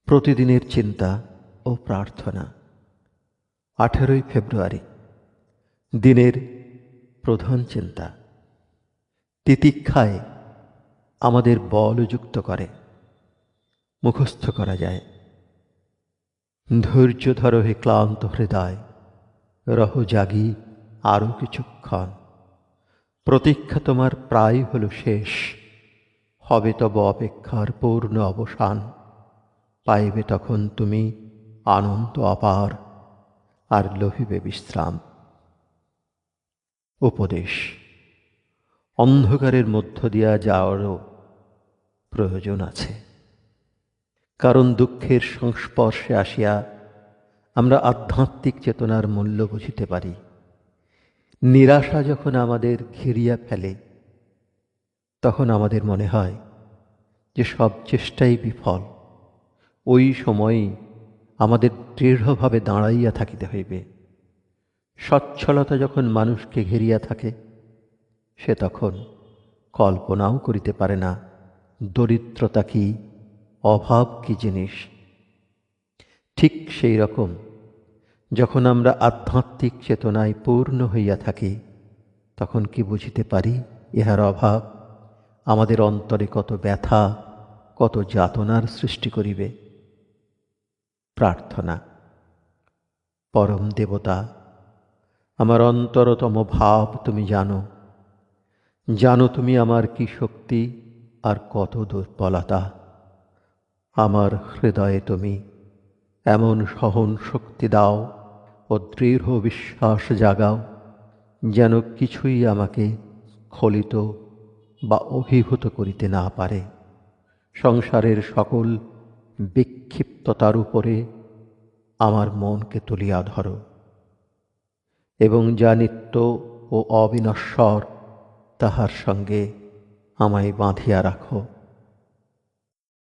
প্রতিদিনের চিন্তা ও প্রার্থনা। 18 ফেব্রুয়ারি, দিনের প্রধান চিন্তা। তিতিক্ষায় আমাদের বলযুক্ত করে, মুখস্থ করা যায়। ধৈর্য ধরো হে ক্লান্ত হৃদয়, রহ জাগি আরও কিছুক্ষণ। প্রতীক্ষা তোমার প্রায় হল শেষ, হবে তব অপেক্ষার পূর্ণ অবসান। পাইবে তখন তুমি আনন্দ অপার, আর লভিবে বিশ্রাম। উপদেশ: অন্ধকারের মধ্য দিয়া যাওয়ারও প্রয়োজন আছে, কারণ দুঃখের সংস্পর্শে আসিয়া আমরা আধ্যাত্মিক চেতনার মূল্য বুঝিতে পারি। নিরাশা যখন আমাদের ঘিরিয়া ফেলে, তখন আমাদের মনে হয় যে সব চেষ্টাই বিফল। ওই সময়ই আমাদের দৃঢ়ভাবে দাঁড়াইয়া থাকিতে হইবে। সচ্ছলতা যখন মানুষকে ঘেরিয়া থাকে, সে তখন কল্পনাও করিতে পারে না দরিদ্রতা কি, অভাব কি জিনিস। ঠিক সেই রকম যখন আমরা আধ্যাত্মিক চেতনায় পূর্ণ হইয়া থাকি, তখন কি বুঝিতে পারি ইহার অভাব আমাদের অন্তরে কত ব্যথা, কত যাতনার সৃষ্টি করিবে। প্রার্থনা। পরম দেবতা, আমার অন্তরতম ভাব তুমি জানো। জানো তুমি আমার কি শক্তি আর কত দুর্বলতা। আমার হৃদয়ে তুমি এমন সহন শক্তি দাও ও দৃঢ় বিশ্বাস জাগাও, যেন কিছুই আমাকে স্খলিত বা অভিভূত করিতে না পারে। সংসারের সকল বিক্ষিপ্ততার উপরে আমার মনকে তুলিয়া ধরো, এবং যা নিত্য ও অবিনশ্বর, তাহার সঙ্গে আমায় বাঁধিয়া রাখো।